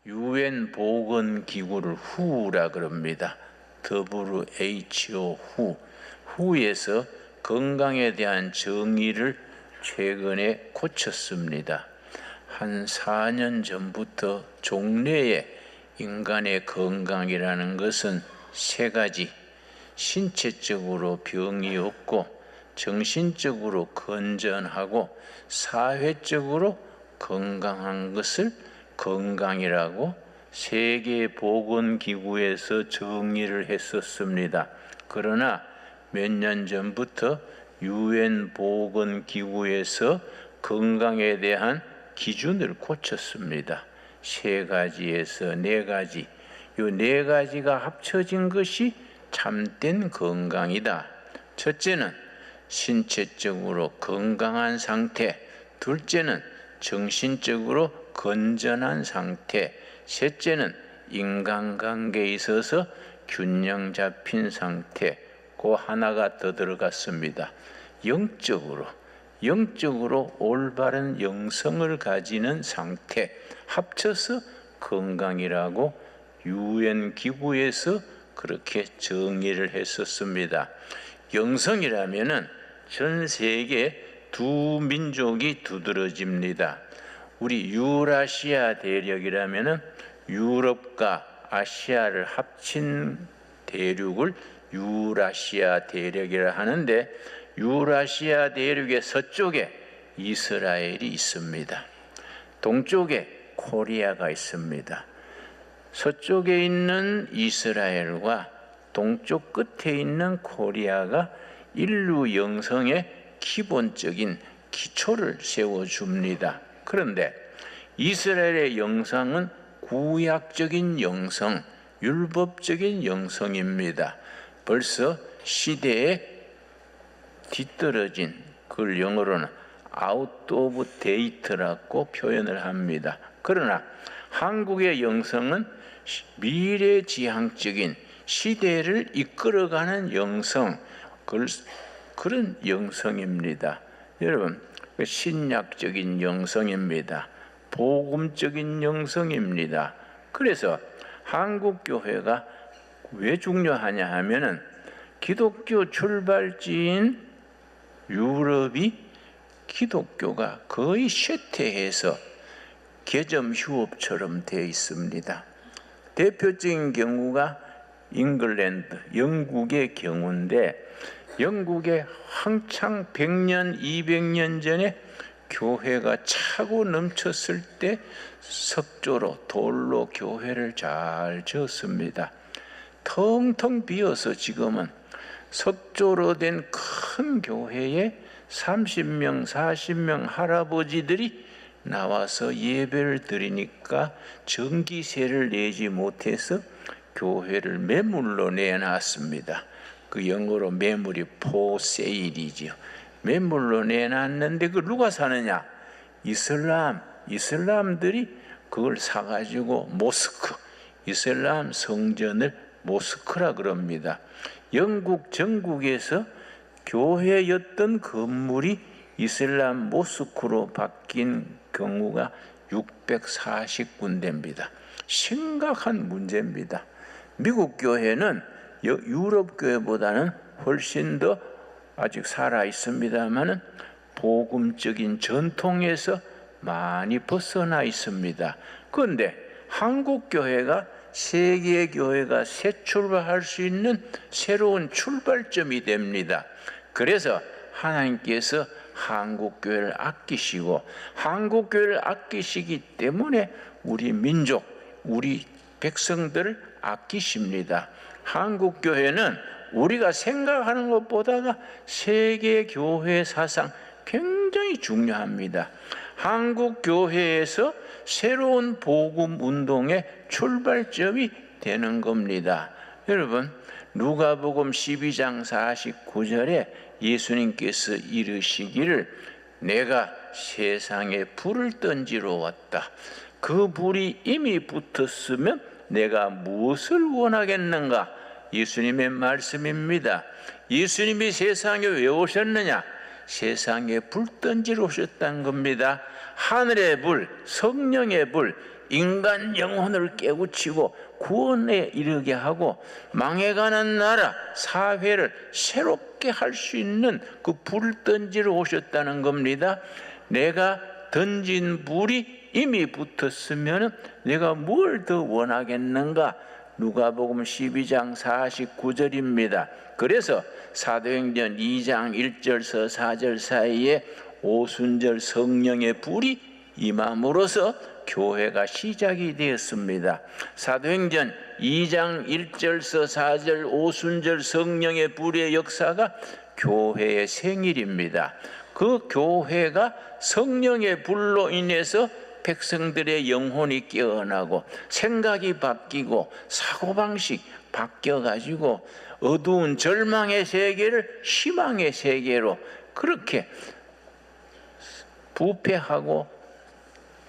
유엔 보건기구를 WHO라 그럽니다. WHO, WHO에서 건강에 대한 정의를 최근에 고쳤습니다. 한 4년 전부터 종래에 인간의 건강이라는 것은 세 가지, 신체적으로 병이 없고 정신적으로 건전하고 사회적으로 건강한 것을 건강이라고 세계보건기구에서 정의를 했었습니다. 그러나 몇 년 전부터 유엔 보건기구에서 건강에 대한 기준을 고쳤습니다. 세 가지에서 네 가지, 이 네 가지가 합쳐진 것이 참된 건강이다. 첫째는 신체적으로 건강한 상태, 둘째는 정신적으로 건전한 상태, 셋째는 인간관계에 있어서 균형 잡힌 상태, 그 하나가 더 들어갔습니다. 영적으로 올바른 영성을 가지는 상태, 합쳐서 건강이라고 유엔 기구에서 그렇게 정의를 했었습니다. 영성이라면은 전 세계 두 민족이 두드러집니다. 우리 유라시아 대륙이라면은 유럽과 아시아를 합친 대륙을 유라시아 대륙이라 하는데, 유라시아 대륙의 서쪽에 이스라엘이 있습니다. 동쪽에 코리아가 있습니다. 서쪽에 있는 이스라엘과 동쪽 끝에 있는 코리아가 인류 영성의 기본적인 기초를 세워줍니다. 그런데 이스라엘의 영성은 구약적인 영성, 율법적인 영성입니다. 벌써 시대에 뒤떨어진, 그걸 영어로는 out of date라고 표현을 합니다. 그러나 한국의 영성은 미래지향적인, 시대를 이끌어가는 영성, 그런 영성입니다. 여러분, 신약적인 영성입니다. 복음적인 영성입니다. 그래서 한국교회가 왜 중요하냐 하면은 기독교 출발지인 유럽이 기독교가 거의 쇠퇴해서 개점 휴업처럼 되어 있습니다. 대표적인 경우가 잉글랜드, 영국의 경우인데, 영국에 한창 100년, 200년 전에 교회가 차고 넘쳤을 때 석조로, 돌로 교회를 잘 지었습니다. 텅텅 비어서 지금은 석조로 된 큰 교회에 30명, 40명 할아버지들이 나와서 예배를 드리니까 전기세를 내지 못해서 교회를 매물로 내놨습니다. 그 영어로 매물이 포세일이죠. 매물로 내놨는데 그 누가 사느냐? 이슬람들이 그걸 사가지고 모스크, 이슬람 성전을 모스크라 그럽니다. 영국 전국에서 교회였던 건물이 이슬람 모스크로 바뀐 경우가 640군데입니다. 심각한 문제입니다. 미국 교회는 유럽 교회보다는 훨씬 더 아직 살아 있습니다만은 복음적인 전통에서 많이 벗어나 있습니다. 그런데 한국 교회가 세계 교회가 새 출발할 수 있는 새로운 출발점이 됩니다. 그래서 하나님께서 한국 교회를 아끼시고, 한국 교회를 아끼시기 때문에 우리 민족, 우리 백성들을 아끼십니다. 한국 교회는 우리가 생각하는 것보다가 세계 교회 사상 굉장히 중요합니다. 한국 교회에서 새로운 복음 운동의 출발점이 되는 겁니다. 여러분, 누가복음 12장 49절에 예수님께서 이르시기를 내가 세상에 불을 던지러 왔다. 그 불이 이미 붙었으면 내가 무엇을 원하겠는가? 예수님의 말씀입니다. 예수님이 세상에 왜 오셨느냐? 세상에 불 던지러 오셨다는 겁니다. 하늘의 불, 성령의 불, 인간 영혼을 깨우치고 구원에 이르게 하고 망해가는 나라 사회를 새롭게 할 수 있는 그 불을 던지러 오셨다는 겁니다. 내가 던진 불이 이미 붙었으면 내가 뭘 더 원하겠는가? 누가복음 12장 49절입니다. 그래서 사도행전 2장 1절서 4절 사이에 오순절 성령의 불이 임함으로써 교회가 시작이 되었습니다. 사도행전 2장 1절서 4절 오순절 성령의 불의 역사가 교회의 생일입니다. 그 교회가 성령의 불로 인해서 백성들의 영혼이 깨어나고 생각이 바뀌고 사고방식 바뀌어가지고 어두운 절망의 세계를 희망의 세계로 그렇게 부패하고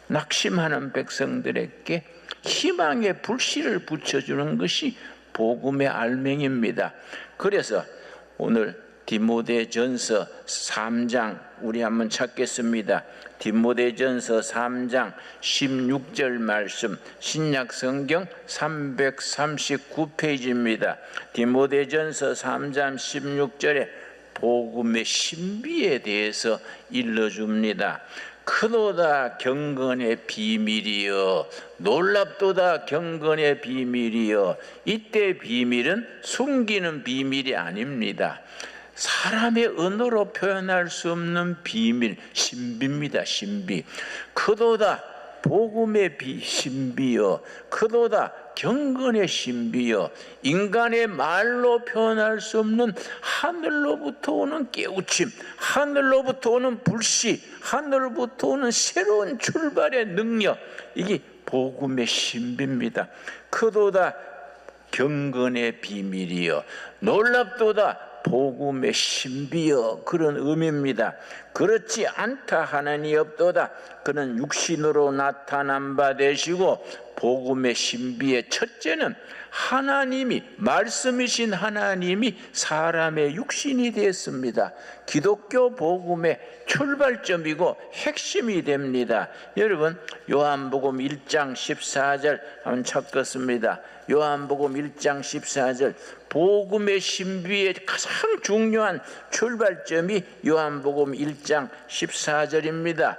낙심하는 백성들에게 희망의 불씨를 붙여주는 것이 복음의 알맹입니다. 그래서 오늘 디모데전서 3장 우리 한번 찾겠습니다. 디모데전서 3장 16절 말씀 신약성경 339페이지입니다. 디모데전서 3장 16절에 복음의 신비에 대해서 일러줍니다. 크도다 경건의 비밀이여 놀랍도다 경건의 비밀이여. 이때 비밀은 숨기는 비밀이 아닙니다. 사람의 언어로 표현할 수 없는 비밀, 신비입니다. 신비. 크도다 복음의 신비여 크도다 경건의 신비여. 인간의 말로 표현할 수 없는 하늘로부터 오는 깨우침, 하늘로부터 오는 불씨, 하늘로부터 오는 새로운 출발의 능력, 이게 복음의 신비입니다. 크도다 경건의 비밀이여 놀랍도다 복음의 신비여, 그런 의미입니다. 그렇지 않다 하나니 없도다. 그는 육신으로 나타난 바 되시고 복음의 신비의 첫째는 하나님이 말씀이신 하나님이 사람의 육신이 되었습니다. 기독교 복음의 출발점이고 핵심이 됩니다. 여러분 요한복음 1장 14절 한번 찾겠습니다. 요한복음 1장 14절 복음의 신비의 가장 중요한 출발점이 요한복음 1장 14절입니다.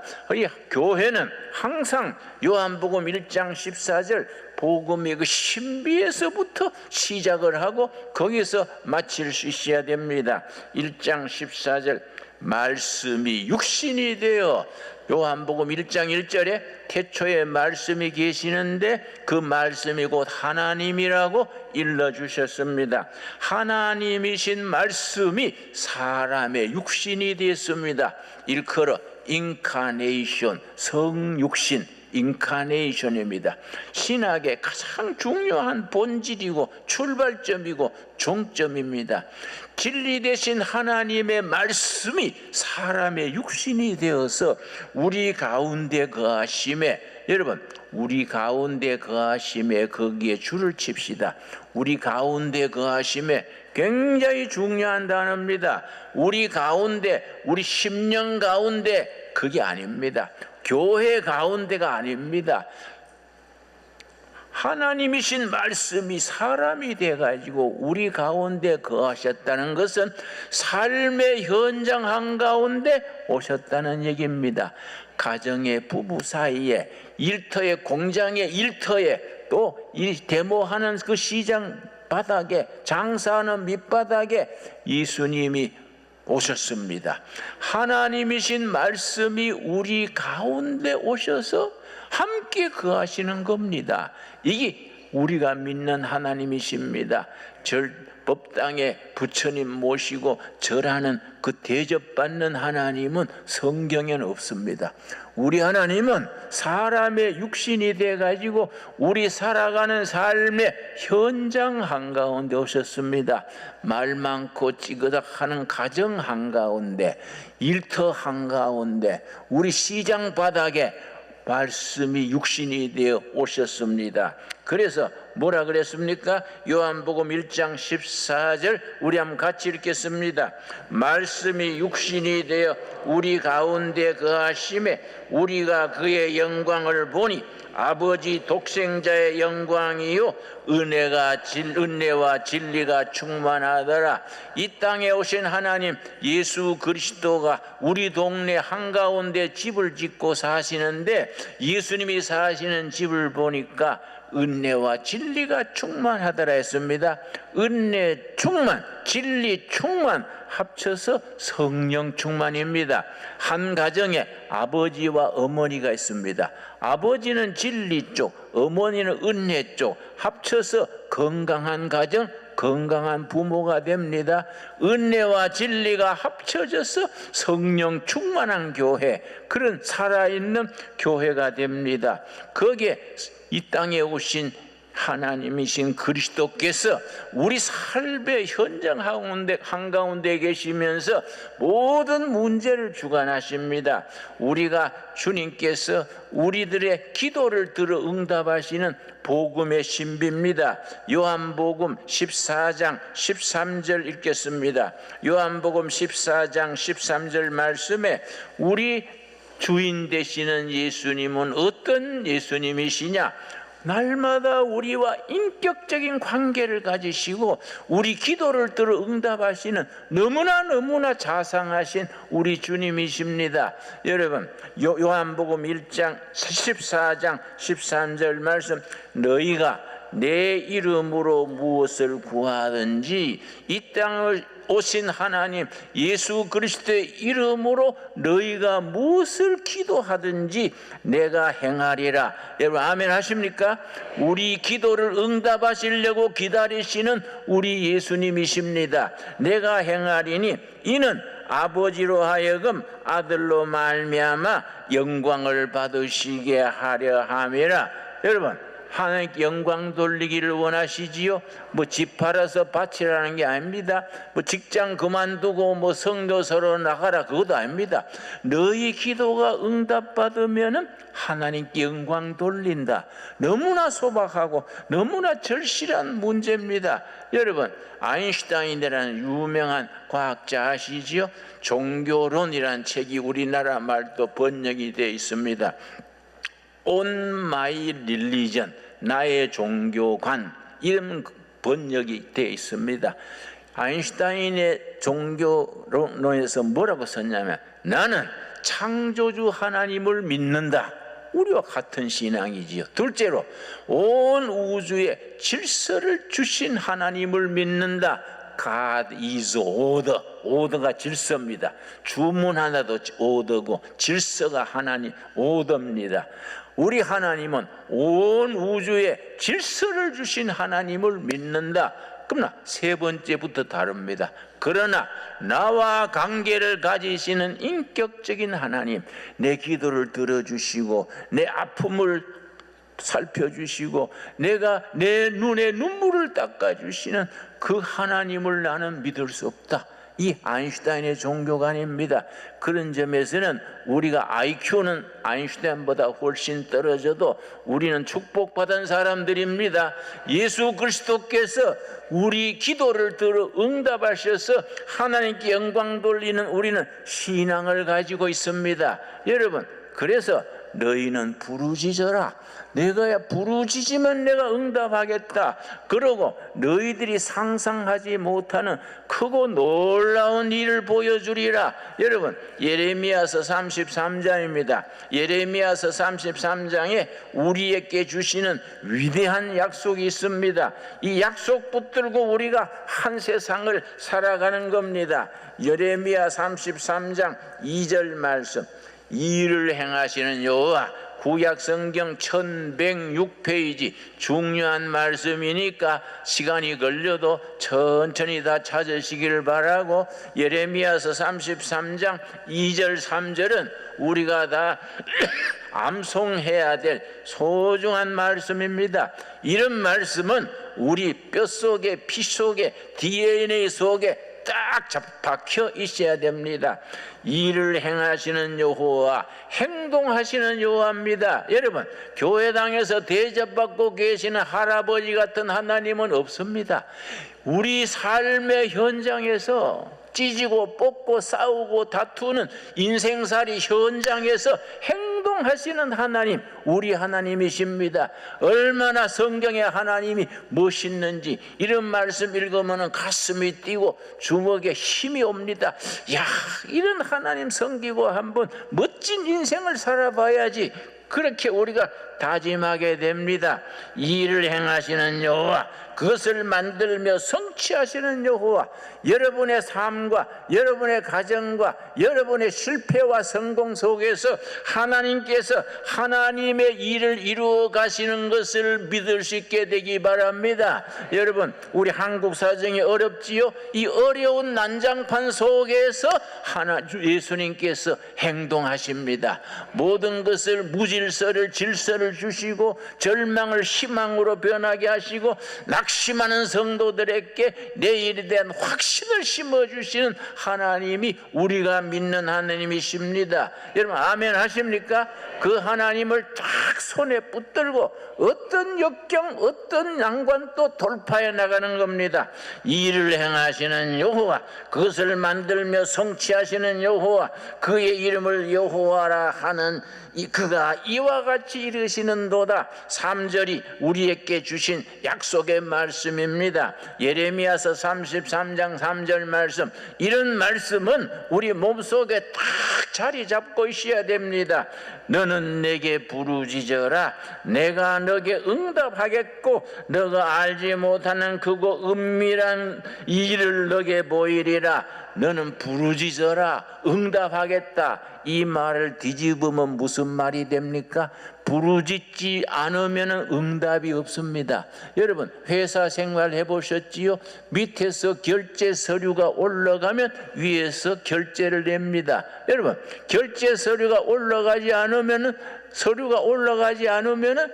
교회는 항상 요한복음 1장 14절 복음의 그 신비에서부터 시작을 하고 거기서 마칠 수 있어야 됩니다. 1장 14절 말씀이 육신이 되어 요한복음 1장 1절에 태초에 말씀이 계시는데 그 말씀이 곧 하나님이라고 일러주셨습니다. 하나님이신 말씀이 사람의 육신이 되었습니다. 일컬어 인카네이션, 성육신, 인카네이션입니다. 신학의 가장 중요한 본질이고 출발점이고 종점입니다. 진리 대신 하나님의 말씀이 사람의 육신이 되어서 우리 가운데 거하심에, 여러분 우리 가운데 거하심에 거기에 줄을 칩시다. 우리 가운데 거하심에 굉장히 중요한 단어입니다. 우리 가운데, 우리 심령 가운데, 그게 아닙니다. 교회 가운데가 아닙니다. 하나님이신 말씀이 사람이 돼가지고 우리 가운데 거하셨다는 것은 삶의 현장 한가운데 오셨다는 얘기입니다. 가정의 부부 사이에, 일터의 공장의 일터에, 또 이 데모하는 그 시장 바닥에, 장사하는 밑바닥에 예수님이 오셨습니다. 하나님이신 말씀이 우리 가운데 오셔서 함께 거하시는 겁니다. 이게 우리가 믿는 하나님이십니다. 법당에 부처님 모시고 절하는 그 대접받는 하나님은 성경에는 없습니다. 우리 하나님은 사람의 육신이 돼가지고 우리 살아가는 삶의 현장 한가운데 오셨습니다. 말 많고 찌그덕하는 가정 한가운데, 일터 한가운데, 우리 시장 바닥에 말씀이 육신이 되어 오셨습니다. 그래서 뭐라 그랬습니까? 요한복음 1장 14절 우리 한번 같이 읽겠습니다. 말씀이 육신이 되어 우리 가운데 거하심에 우리가 그의 영광을 보니 아버지 독생자의 영광이요 은혜와 진리가 충만하더라. 이 땅에 오신 하나님 예수 그리스도가 우리 동네 한가운데 집을 짓고 사시는데 예수님이 사시는 집을 보니까 은혜와 진리가 충만하더라 했습니다. 은혜 충만, 진리 충만 합쳐서 성령 충만입니다. 한 가정에 아버지와 어머니가 있습니다. 아버지는 진리 쪽, 어머니는 은혜 쪽 합쳐서 건강한 가정, 건강한 부모가 됩니다. 은혜와 진리가 합쳐져서 성령 충만한 교회, 그런 살아있는 교회가 됩니다. 거기에 이 땅에 오신 하나님이신 그리스도께서 우리 삶의 현장 한가운데 계시면서 모든 문제를 주관하십니다. 우리가 주님께서 우리들의 기도를 들어 응답하시는 복음의 신비입니다. 요한복음 14장 13절 읽겠습니다. 요한복음 14장 13절 말씀에 우리 주인 되시는 예수님은 어떤 예수님이시냐? 날마다 우리와 인격적인 관계를 가지시고 우리 기도를 들어 응답하시는 너무나 자상하신 우리 주님이십니다. 여러분, 요한복음 1장 14장 13절 말씀, 너희가 내 이름으로 무엇을 구하든지 이 땅을 오신 하나님 예수 그리스도의 이름으로 너희가 무엇을 기도하든지 내가 행하리라. 여러분 아멘 하십니까? 우리 기도를 응답하시려고 기다리시는 우리 예수님이십니다. 내가 행하리니 이는 아버지로 하여금 아들로 말미암아 영광을 받으시게 하려 함이라. 여러분, 하나님께 영광 돌리기를 원하시지요? 뭐 집 팔아서 바치라는 게 아닙니다. 뭐 직장 그만두고 뭐 성도서로 나가라, 그것도 아닙니다. 너희 기도가 응답받으면은 하나님께 영광 돌린다. 너무나 소박하고 너무나 절실한 문제입니다. 여러분, 아인슈타인이라는 유명한 과학자 아시지요? 종교론이라는 책이 우리나라 말도 번역이 되어 있습니다. On my religion, 나의 종교관, 이런 번역이 되어 있습니다. 아인슈타인의 종교론에서 뭐라고 썼냐면, 나는 창조주 하나님을 믿는다. 우리와 같은 신앙이지요. 둘째로, 온 우주에 질서를 주신 하나님을 믿는다. God is order. 오더가 질서입니다. 주문 하나도 오더고 질서가 하나님 오더입니다. 우리 하나님은 온 우주에 질서를 주신 하나님을 믿는다. 그러나 세 번째부터 다릅니다. 그러나 나와 관계를 가지시는 인격적인 하나님, 내 기도를 들어주시고 내 아픔을 살펴주시고 내가 내 눈에 눈물을 닦아주시는 그 하나님을 나는 믿을 수 없다. 이 아인슈타인의 종교관입니다. 그런 점에서는 우리가 IQ는 아인슈타인보다 훨씬 떨어져도 우리는 축복받은 사람들입니다. 예수 그리스도께서 우리 기도를 들어 응답하셔서 하나님께 영광 돌리는 우리는 신앙을 가지고 있습니다. 여러분, 그래서 너희는 부르짖어라. 내가 부르짖으면 내가 응답하겠다. 그러고 너희들이 상상하지 못하는 크고 놀라운 일을 보여주리라. 여러분, 예레미야서 33장입니다. 예레미야서 33장에 우리에게 주시는 위대한 약속이 있습니다. 이 약속 붙들고 우리가 한 세상을 살아가는 겁니다. 예레미야 33장 2절 말씀, 이 일을 행하시는 여호와, 구약성경 1106페이지 중요한 말씀이니까 시간이 걸려도 천천히 다 찾으시기를 바라고, 예레미야서 33장 2절 3절은 우리가 다 암송해야 될 소중한 말씀입니다. 이런 말씀은 우리 뼈속에, 피 속에, DNA 속에 딱 박혀 있어야 됩니다. 일을 행하시는 여호와, 행동하시는 여호와입니다. 여러분, 교회당에서 대접받고 계시는 할아버지 같은 하나님은 없습니다. 우리 삶의 현장에서 찢고 뽑고 싸우고 다투는 인생살이 현장에서 행동하시는 하나님, 우리 하나님이십니다. 얼마나 성경의 하나님이 멋있는지 이런 말씀 읽으면 가슴이 뛰고 주먹에 힘이 옵니다. 야, 이런 하나님 섬기고 한번 멋진 인생을 살아봐야지, 그렇게 우리가 다짐하게 됩니다. 일을 행하시는 여호와, 그것을 만들며 성취하시는 여호와, 여러분의 삶과 여러분의 가정과 여러분의 실패와 성공 속에서 하나님께서 하나님의 일을 이루어 가시는 것을 믿을 수 있게 되기 바랍니다. 여러분, 우리 한국 사정이 어렵지요? 이 어려운 난장판 속에서 예수님께서 행동하십니다. 모든 것을 무질서를 질서를 주시고 절망을 희망으로 변하게 하시고 낙심하는 성도들에게 내일에 대한 확신을 심어주시는 하나님이 우리가 믿는 하나님이십니다. 여러분, 아멘 하십니까? 그 하나님을 딱 손에 붙들고 어떤 역경, 어떤 난관도 돌파해 나가는 겁니다. 일을 행하시는 여호와, 그것을 만들며 성취하시는 여호와, 그의 이름을 여호와라 하는 그가 이와 같이 이르시는도다. 3절이 우리에게 주신 약속의 말씀입니다. 예레미야서 33장 3절 말씀, 이런 말씀은 우리 몸속에 딱 자리 잡고 있어야 됩니다. 너는 내게 부르짖어라, 내가 너게 응답하겠고 너가 알지 못하는 크고 은밀한 일을 너게 보이리라. 너는 부르짖어라, 응답하겠다. 이 말을 뒤집으면 무슨 말이 됩니까? 부르짖지 않으면 응답이 없습니다. 여러분, 회사 생활 해보셨지요? 밑에서 결제 서류가 올라가면 위에서 결제를 냅니다. 여러분, 결제 서류가 올라가지 않으면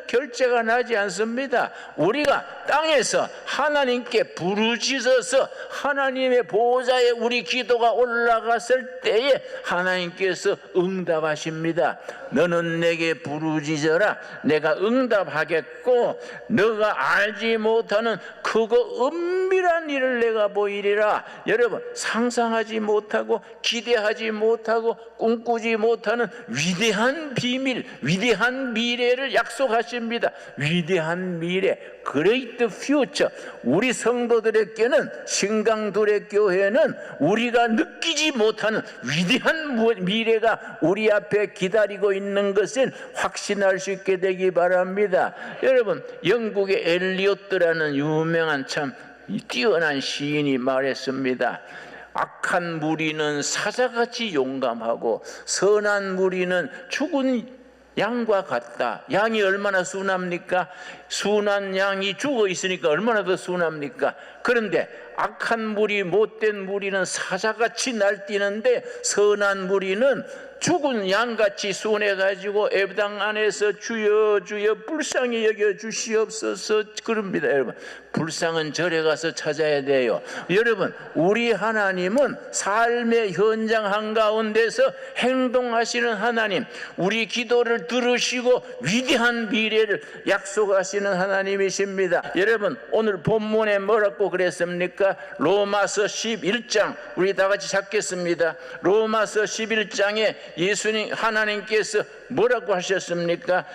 결제가 나지 않습니다. 우리가 땅에서 하나님께 부르짖어서 하나님의 보호자에 우리 기도가 올라갔을 때에 하나님께서 응답하십니다. 너는 내게 부르짖어라, 내가 응답하겠고 너가 알지 못하는 크고 은밀한 일을 내가 보이리라. 여러분, 상상하지 못하고 기대하지 못하고 꿈꾸지 못하는 위대한 비밀, 위대한 미래를 약속하십니다. 위대한 미래, Great Future. 우리 성도들에게는, 신강둘의 교회는 우리가 느끼지 못하는 위대한 미래가 우리 앞에 기다리고 있는 것을 확신할 수 있게 되기 바랍니다. 여러분, 영국의 엘리엇라는 유명한 참 뛰어난 시인이 말했습니다. 악한 무리는 사자같이 용감하고 선한 무리는 죽은 양과 같다. 양이 얼마나 순합니까? 순한 양이 죽어 있으니까 얼마나 더 순합니까? 그런데 악한 무리, 못된 무리는 사자같이 날뛰는데 선한 무리는 죽은 양같이 순해가지고 애당 안에서 주여 주여 불쌍히 여겨 주시옵소서 그럽니다. 여러분, 불쌍은 절에 가서 찾아야 돼요. 여러분, 우리 하나님은 삶의 현장 한가운데서 행동하시는 하나님, 우리 기도를 들으시고 위대한 미래를 약속하시는 하나님이십니다. 여러분, 오늘 본문에 뭐라고 그랬습니까? 로마서 11장, 우리 다 같이 찾겠습니다. 로마서 11장에 예수님, 하나님께서 뭐라고 하셨습니까?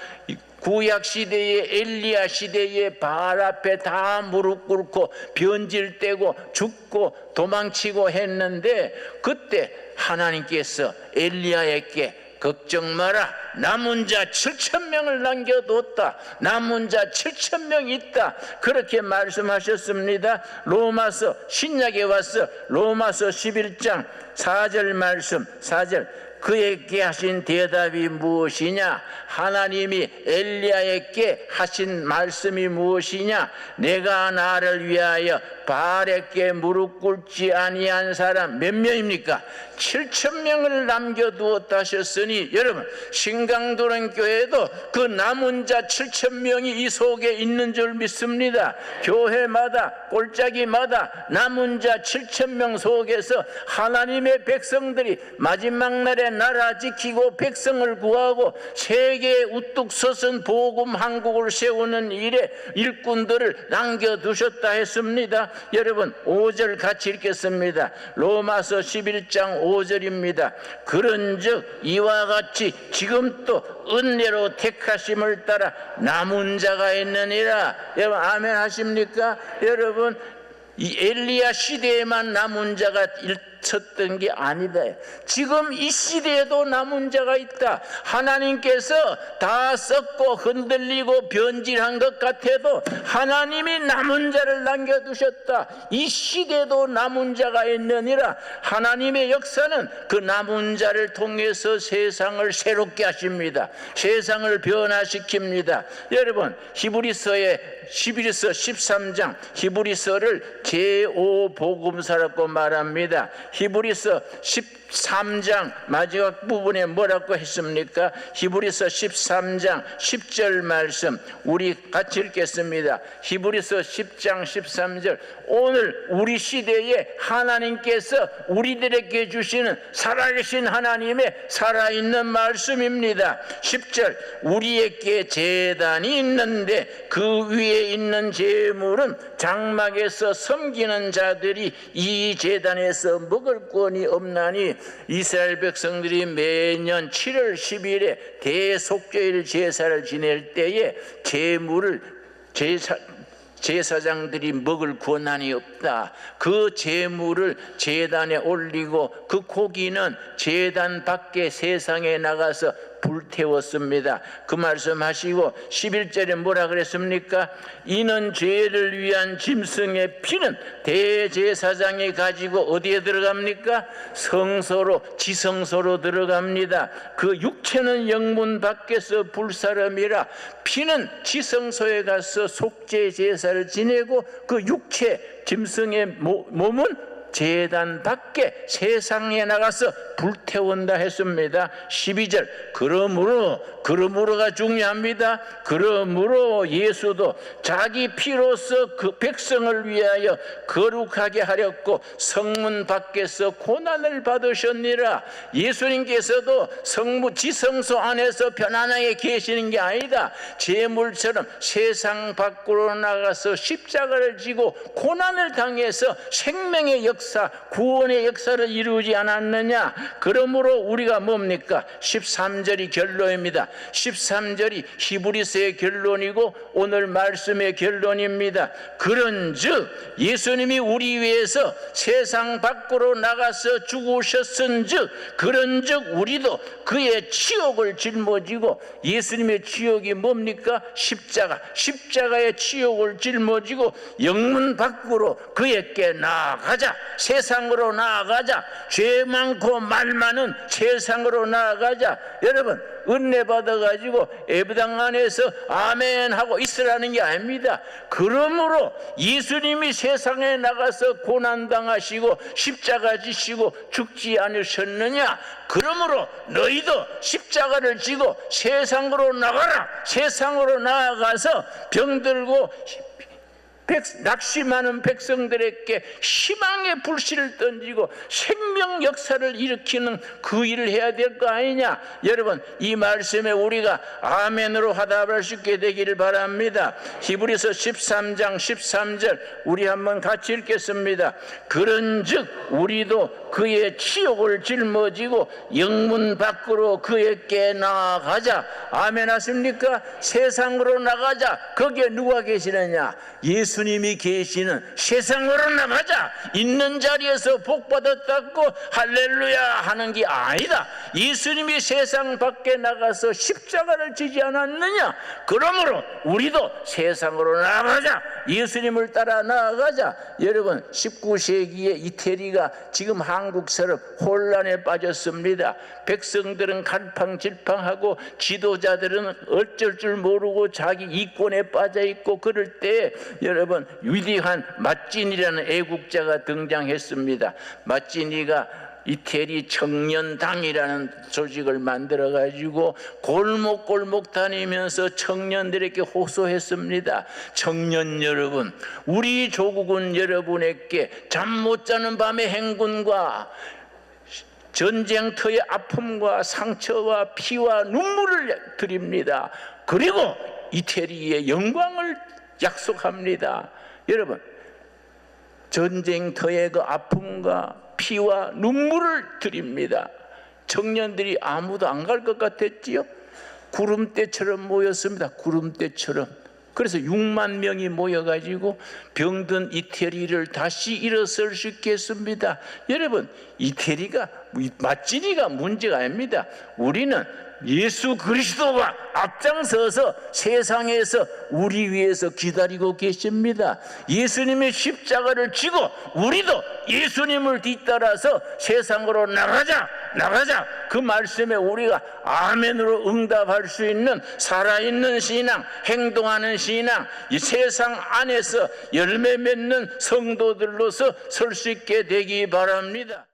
구약 시대에, 엘리야 시대에 바알 앞에 다 무릎 꿇고 변질되고 죽고 도망치고 했는데, 그때 하나님께서 엘리야에게 걱정 마라, 남은 자 7,000명을 남겨뒀다, 남은 자 7,000명 있다, 그렇게 말씀하셨습니다. 로마서, 신약에 와서 로마서 11장 4절 말씀, 4절, 그에게 하신 대답이 무엇이냐? 하나님이 엘리야에게 하신 말씀이 무엇이냐? 내가 나를 위하여 바알에게 무릎 꿇지 아니한 사람 몇 명입니까? 7,000명을 남겨두었다 하셨으니, 여러분 신강도론 교회도 그 남은 자 7,000명이 이 속에 있는 줄 믿습니다. 교회마다 골짜기마다 남은 자 7,000명 속에서 하나님의 백성들이 마지막 날에 나라 지키고 백성을 구하고 세계에 우뚝 서선 복음 한국을 세우는 일에 일꾼들을 남겨두셨다 했습니다. 여러분 5절 같이 읽겠습니다. 로마서 11장 5절입니다. 그런즉 이와 같이 지금 또 은혜로 택하심을 따라 남은 자가 있느니라. 여러분 아멘 하십니까? 여러분 이 엘리야 시대에만 남은 자가 있었던 게 아니다. 지금 이 시대에도 남은 자가 있다. 하나님께서 다 썩고 흔들리고 변질한 것 같아도 하나님이 남은 자를 남겨두셨다. 이 시대에도 남은 자가 있느니라. 하나님의 역사는 그 남은 자를 통해서 세상을 새롭게 하십니다. 세상을 변화시킵니다. 여러분 히브리서 13장 히브리서를 제5복음서라고 말합니다. 히브리서 13장 마지막 부분에 뭐라고 했습니까? 히브리서 13장 10절 말씀 우리 같이 읽겠습니다. 히브리서 10장 13절 오늘 우리 시대에 하나님께서 우리들에게 주시는 살아계신 하나님의 살아있는 말씀입니다. 10절 우리에게 제단이 있는데 그 위에 있는 제물은 장막에서 섬기는 자들이 이 제단에서 먹을 권이 없나니 이스라엘 백성들이 매년 7월 10일에 대속죄일 제사를 지낼 때에 제물을 제사장들이 먹을 권한이 없다. 그 제물을 제단에 올리고 그 고기는 제단 밖에 세상에 나가서 불태웠습니다. 그 말씀하시고 11절에 뭐라 그랬습니까? 이는 죄를 위한 짐승의 피는 대제사장이 가지고 어디에 들어갑니까? 성소로 지성소로 들어갑니다. 그 육체는 영문 밖에서 불사름이라 피는 지성소에 가서 속죄 제사를 지내고 그 육체 짐승의 몸은 제단 밖에 세상에 나가서 불태운다 했습니다. 12절 그러므로가 중요합니다. 그러므로 예수도 자기 피로서 그 백성을 위하여 거룩하게 하렸고 성문 밖에서 고난을 받으셨니라. 예수님께서도 지성소 안에서 편안하게 계시는 게 아니다. 제물처럼 세상 밖으로 나가서 십자가를 지고 고난을 당해서 생명의 역사, 구원의 역사를 이루지 않았느냐? 그러므로 우리가 뭡니까? 13절이 결론입니다. 13절이 히브리서의 결론이고 오늘 말씀의 결론입니다. 그런즉 예수님이 우리 위해서 세상 밖으로 나가서 죽으셨은즉 그런즉 우리도 그의 치욕을 짊어지고 예수님의 치욕이 뭡니까? 십자가의 치욕을 짊어지고 영문 밖으로 그에게 나아가자. 세상으로 나아가자. 죄 많고 말 많은 세상으로 나아가자. 여러분 은혜 받아가지고 예배당 안에서 아멘 하고 있으라는 게 아닙니다. 그러므로 예수님이 세상에 나가서 고난당하시고 십자가 지시고 죽지 않으셨느냐? 그러므로 너희도 십자가를 지고 세상으로 나가라. 세상으로 나아가서 병들고 낙심하는 백성들에게 희망의 불씨를 던지고 생명 역사를 일으키는 그 일을 해야 될 거 아니냐. 여러분 이 말씀에 우리가 아멘으로 화답할 수 있게 되기를 바랍니다. 히브리서 13장 13절 우리 한번 같이 읽겠습니다. 그런즉 우리도 그의 치욕을 짊어지고 영문 밖으로 그에게 나아가자. 아멘 하십니까? 세상으로 나가자. 거기에 누가 계시느냐? 예수 예수님이 계시는 세상으로 나가자, 있는 자리에서 복 받았다고 할렐루야 하는 게 아니다. 예수님이 세상 밖에 나가서 십자가를 지지 않았느냐? 그러므로 우리도 세상으로 나가자, 예수님을 따라 나아가자. 여러분, 19세기의 이태리가 지금 한국처럼 혼란에 빠졌습니다. 백성들은 갈팡질팡하고 지도자들은 어쩔 줄 모르고 자기 이권에 빠져 있고, 그럴 때 여러분, 위대한 마찌니라는 애국자가 등장했습니다. 마찌니가 이태리 청년당이라는 조직을 만들어 가지고 골목골목 다니면서 청년들에게 호소했습니다. 청년 여러분, 우리 조국은 여러분에게 잠 못 자는 밤의 행군과 전쟁터의 아픔과 상처와 피와 눈물을 드립니다. 그리고 이태리의 영광을 약속합니다. 여러분, 전쟁터의 그 아픔과 피와 눈물을 드립니다. 청년들이 아무도 안 갈 것 같았지요? 구름대처럼 모였습니다. 구름대처럼. 그래서 6만 명이 모여가지고 병든 이태리를 다시 일어설 수 있게 했습니다. 여러분, 이태리가, 마찌니가 문제가 아닙니다. 우리는 예수 그리스도가 앞장서서 세상에서 우리 위해서 기다리고 계십니다. 예수님의 십자가를 지고 우리도 예수님을 뒤따라서 세상으로 나가자, 나가자. 그 말씀에 우리가 아멘으로 응답할 수 있는 살아있는 신앙, 행동하는 신앙, 이 세상 안에서 열매 맺는 성도들로서 설 수 있게 되기 바랍니다.